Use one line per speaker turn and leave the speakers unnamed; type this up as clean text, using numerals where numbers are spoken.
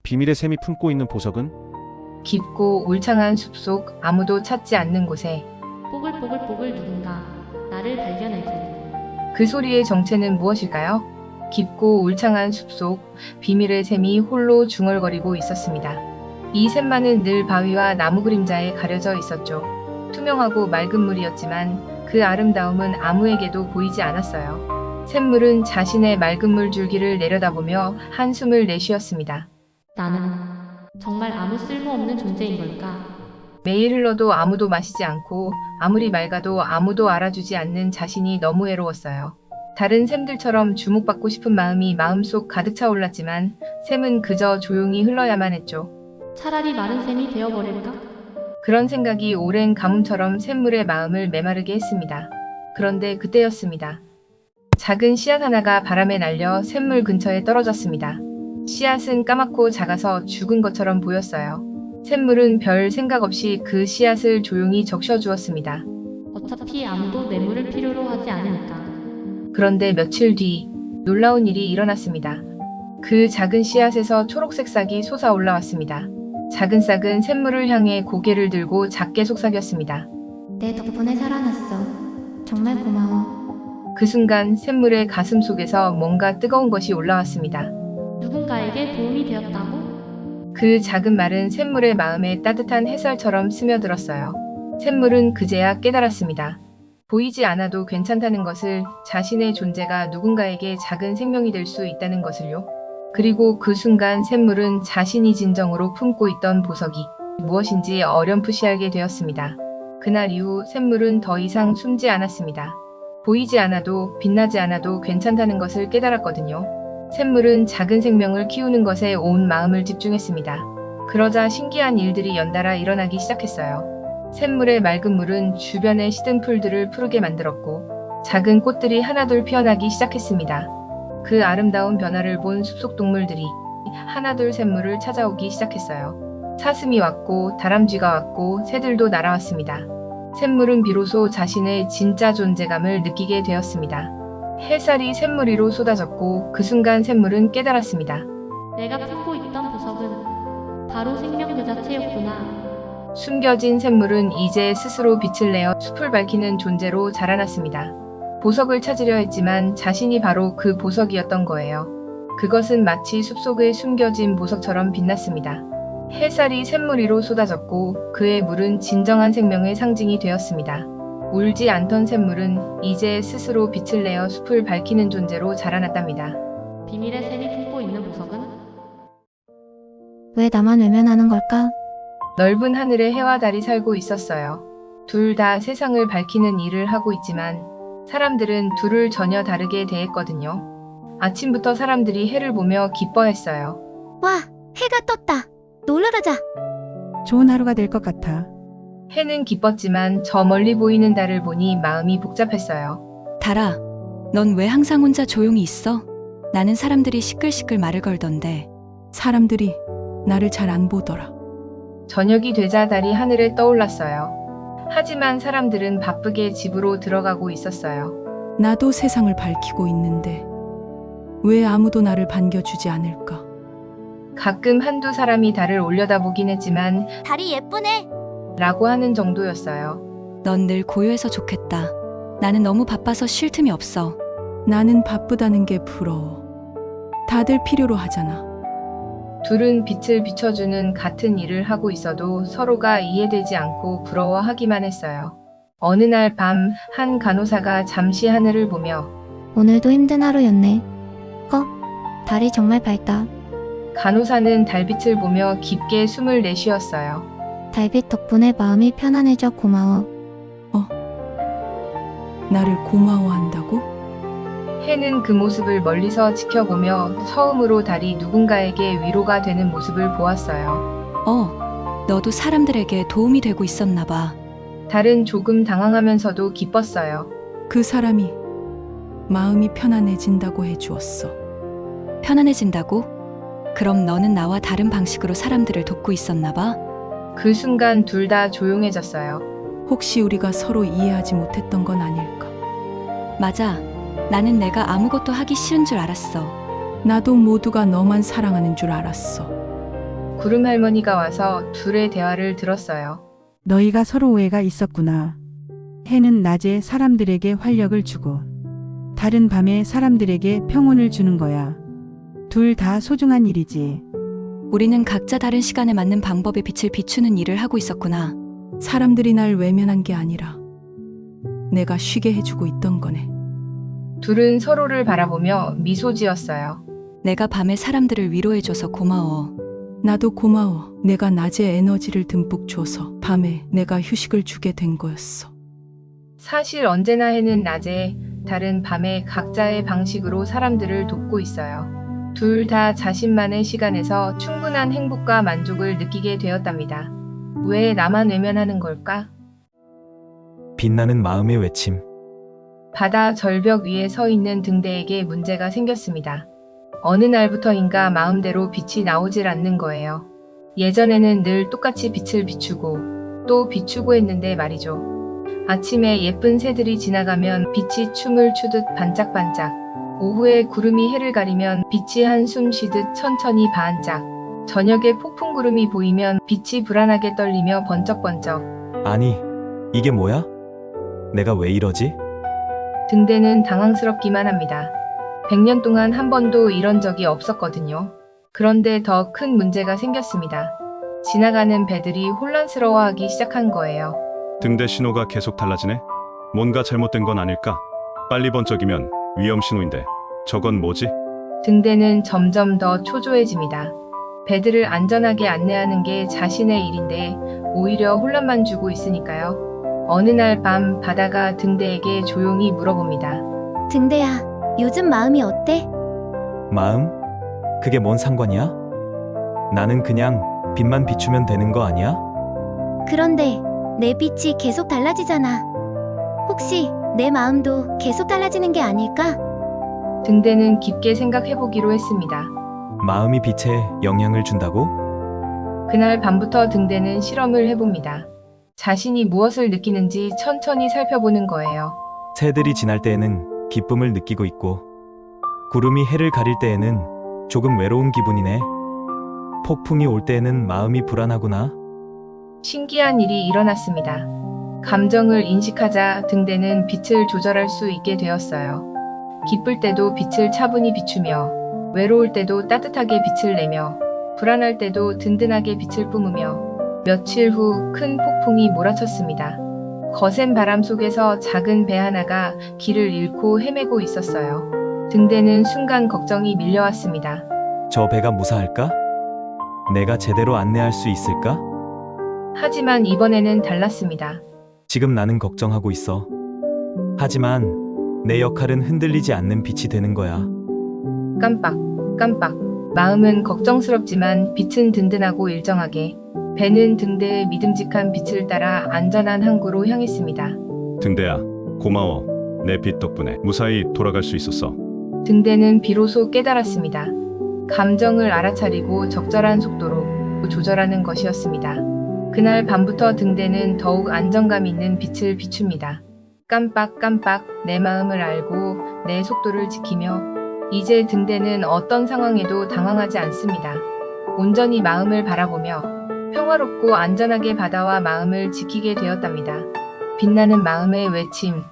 비밀의 샘이 품고 있는 보석은?
깊고 울창한 숲속 아무도 찾지 않는 곳에
뽀글뽀글뽀글 누군가 나를 발견해줘.
그 소리의 정체는 무엇일까요? 깊고 울창한 숲속 비밀의 샘이 홀로 중얼거리고 있었습니다. 이 샘만은 늘 바위와 나무 그림자에 가려져 있었죠. 투명하고 맑은 물이었지만 그 아름다움은 아무에게도 보이지 않았어요. 샘물은 자신의 맑은 물 줄기를 내려다보며 한숨을 내쉬었습니다.
나는 정말 아무 쓸모없는 존재인 걸까?
매일 흘러도 아무도 마시지 않고 아무리 맑아도 아무도 알아주지 않는 자신이 너무 외로웠어요. 다른 샘들처럼 주목받고 싶은 마음이 마음속 가득 차올랐지만 샘은 그저 조용히 흘러야만 했죠.
차라리 마른 샘이 되어버릴까?
그런 생각이 오랜 가뭄처럼 샘물의 마음을 메마르게 했습니다. 그런데 그때였습니다. 작은 씨앗 하나가 바람에 날려 샘물 근처에 떨어졌습니다. 씨앗은 까맣고 작아서 죽은 것처럼 보였어요. 샘물은 별 생각 없이 그 씨앗을 조용히 적셔주었습니다.
어차피 아무도 내 물을 필요로 하지 않으니까.
그런데 며칠 뒤 놀라운 일이 일어났습니다. 그 작은 씨앗에서 초록색 싹이 솟아 올라왔습니다. 작은 싹은 샘물을 향해 고개를 들고 작게 속삭였습니다.
내 덕분에 살아났어. 정말 고마워.
그 순간 샘물의 가슴 속에서 뭔가 뜨거운 것이 올라왔습니다.
누군가에게 도움이 되었다고?
그 작은 말은 샘물의 마음에 따뜻한 햇살처럼 스며들었어요. 샘물은 그제야 깨달았습니다. 보이지 않아도 괜찮다는 것을, 자신의 존재가 누군가에게 작은 생명이 될 수 있다는 것을요. 그리고 그 순간 샘물은 자신이 진정으로 품고 있던 보석이 무엇인지 어렴풋이 알게 되었습니다. 그날 이후 샘물은 더 이상 숨지 않았습니다. 보이지 않아도 빛나지 않아도 괜찮다는 것을 깨달았거든요. 샘물은 작은 생명을 키우는 것에 온 마음을 집중했습니다. 그러자 신기한 일들이 연달아 일어나기 시작했어요. 샘물의 맑은 물은 주변의 시든 풀들을 푸르게 만들었고 작은 꽃들이 하나둘 피어나기 시작했습니다. 그 아름다운 변화를 본 숲속 동물들이 하나둘 샘물을 찾아오기 시작했어요. 사슴이 왔고 다람쥐가 왔고 새들도 날아왔습니다. 샘물은 비로소 자신의 진짜 존재감을 느끼게 되었습니다. 햇살이 샘물 위로 쏟아졌고 그 순간 샘물은 깨달았습니다.
내가 품고 있던 보석은 바로 생명 그 자체였구나.
숨겨진 샘물은 이제 스스로 빛을 내어 숲을 밝히는 존재로 자라났습니다. 보석을 찾으려 했지만 자신이 바로 그 보석이었던 거예요. 그것은 마치 숲속에 숨겨진 보석처럼 빛났습니다. 햇살이 샘물 위로 쏟아졌고 그의 물은 진정한 생명의 상징이 되었습니다. 울지 않던 샘물은 이제 스스로 빛을 내어 숲을 밝히는 존재로 자라났답니다.
비밀의 샘이 품고 있는 보석은?
왜 나만 외면하는 걸까?
넓은 하늘에 해와 달이 살고 있었어요. 둘 다 세상을 밝히는 일을 하고 있지만 사람들은 둘을 전혀 다르게 대했거든요. 아침부터 사람들이 해를 보며 기뻐했어요.
와, 해가 떴다. 놀러 가자.
좋은 하루가 될 것 같아.
해는 기뻤지만 저 멀리 보이는 달을 보니 마음이 복잡했어요.
달아, 넌 왜 항상 혼자 조용히 있어? 나는 사람들이 시끌시끌 말을 걸던데.
사람들이 나를 잘 안 보더라.
저녁이 되자 달이 하늘에 떠올랐어요. 하지만 사람들은 바쁘게 집으로 들어가고 있었어요.
나도 세상을 밝히고 있는데 왜 아무도 나를 반겨주지 않을까?
가끔 한두 사람이 달을 올려다보긴 했지만
달이 예쁘네.
라고 하는 정도였어요.
넌 늘 고요해서 좋겠다. 나는 너무 바빠서 쉴 틈이 없어.
나는 바쁘다는 게 부러워. 다들 필요로 하잖아.
둘은 빛을 비춰주는 같은 일을 하고 있어도 서로가 이해되지 않고 부러워하기만 했어요. 어느 날 밤 한 간호사가 잠시 하늘을 보며
오늘도 힘든 하루였네. 달이 정말 밝다.
간호사는 달빛을 보며 깊게 숨을 내쉬었어요.
달빛 덕분에 마음이 편안해져 고마워.
나를 고마워한다고?
해는 그 모습을 멀리서 지켜보며 처음으로 달이 누군가에게 위로가 되는 모습을 보았어요.
너도 사람들에게 도움이 되고 있었나 봐.
달은 조금 당황하면서도 기뻤어요.
그 사람이 마음이 편안해진다고 해주었어.
편안해진다고? 그럼 너는 나와 다른 방식으로 사람들을 돕고 있었나 봐?
그 순간 둘 다 조용해졌어요.
혹시 우리가 서로 이해하지 못했던 건 아닐까?
맞아. 나는 내가 아무것도 하기 싫은 줄 알았어.
나도 모두가 너만 사랑하는 줄 알았어.
구름 할머니가 와서 둘의 대화를 들었어요.
너희가 서로 오해가 있었구나. 해는 낮에 사람들에게 활력을 주고 달은 밤에 사람들에게 평온을 주는 거야. 둘 다 소중한 일이지.
우리는 각자 다른 시간에 맞는 방법의 빛을 비추는 일을 하고 있었구나.
사람들이 날 외면한 게 아니라 내가 쉬게 해주고 있던 거네.
둘은 서로를 바라보며 미소 지었어요.
내가 밤에 사람들을 위로해줘서 고마워.
나도 고마워. 내가 낮에 에너지를 듬뿍 줘서 밤에 내가 휴식을 주게 된 거였어.
사실 언제나 해는 낮에, 달은 밤에 각자의 방식으로 사람들을 돕고 있어요. 둘 다 자신만의 시간에서 충분한 행복과 만족을 느끼게 되었답니다. 왜 나만 외면하는 걸까?
빛나는 마음의 외침.
바다 절벽 위에 서 있는 등대에게 문제가 생겼습니다. 어느 날부터인가 마음대로 빛이 나오질 않는 거예요. 예전에는 늘 똑같이 빛을 비추고 또 비추고 했는데 말이죠. 아침에 예쁜 새들이 지나가면 빛이 춤을 추듯 반짝반짝, 오후에 구름이 해를 가리면 빛이 한숨 쉬듯 천천히 반짝, 저녁에 폭풍 구름이 보이면 빛이 불안하게 떨리며 번쩍번쩍.
아니, 이게 뭐야? 내가 왜 이러지?
등대는 당황스럽기만 합니다. 100년 동안 한 번도 이런 적이 없었거든요. 그런데 더 큰 문제가 생겼습니다. 지나가는 배들이 혼란스러워하기 시작한 거예요.
등대 신호가 계속 달라지네. 뭔가 잘못된 건 아닐까? 빨리 번쩍이면 위험 신호인데 저건 뭐지?
등대는 점점 더 초조해집니다. 배들을 안전하게 안내하는 게 자신의 일인데 오히려 혼란만 주고 있으니까요. 어느 날 밤 바다가 등대에게 조용히 물어봅니다.
등대야, 요즘 마음이 어때?
마음? 그게 뭔 상관이야? 나는 그냥 빛만 비추면 되는 거 아니야?
그런데 내 빛이 계속 달라지잖아. 혹시 내 마음도 계속 달라지는 게 아닐까?
등대는 깊게 생각해보기로 했습니다.
마음이 빛에 영향을 준다고?
그날 밤부터 등대는 실험을 해봅니다. 자신이 무엇을 느끼는지 천천히 살펴보는 거예요.
새들이 지날 때에는 기쁨을 느끼고 있고, 구름이 해를 가릴 때에는 조금 외로운 기분이네. 폭풍이 올 때에는 마음이 불안하구나.
신기한 일이 일어났습니다. 감정을 인식하자 등대는 빛을 조절할 수 있게 되었어요. 기쁠 때도 빛을 차분히 비추며, 외로울 때도 따뜻하게 빛을 내며, 불안할 때도 든든하게 빛을 뿜으며, 며칠 후 큰 폭풍이 몰아쳤습니다. 거센 바람 속에서 작은 배 하나가 길을 잃고 헤매고 있었어요. 등대는 순간 걱정이 밀려왔습니다.
저 배가 무사할까? 내가 제대로 안내할 수 있을까?
하지만 이번에는 달랐습니다.
지금 나는 걱정하고 있어. 하지만 내 역할은 흔들리지 않는 빛이 되는 거야.
깜빡, 깜빡. 마음은 걱정스럽지만 빛은 든든하고 일정하게. 배는 등대의 믿음직한 빛을 따라 안전한 항구로 향했습니다.
등대야, 고마워. 내 빛 덕분에 무사히 돌아갈 수 있었어.
등대는 비로소 깨달았습니다. 감정을 알아차리고 적절한 속도로 조절하는 것이었습니다. 그날 밤부터 등대는 더욱 안정감 있는 빛을 비춥니다. 깜빡깜빡 내 마음을 알고 내 속도를 지키며 이제 등대는 어떤 상황에도 당황하지 않습니다. 온전히 마음을 바라보며 평화롭고 안전하게 바다와 마음을 지키게 되었답니다. 빛나는 마음의 외침.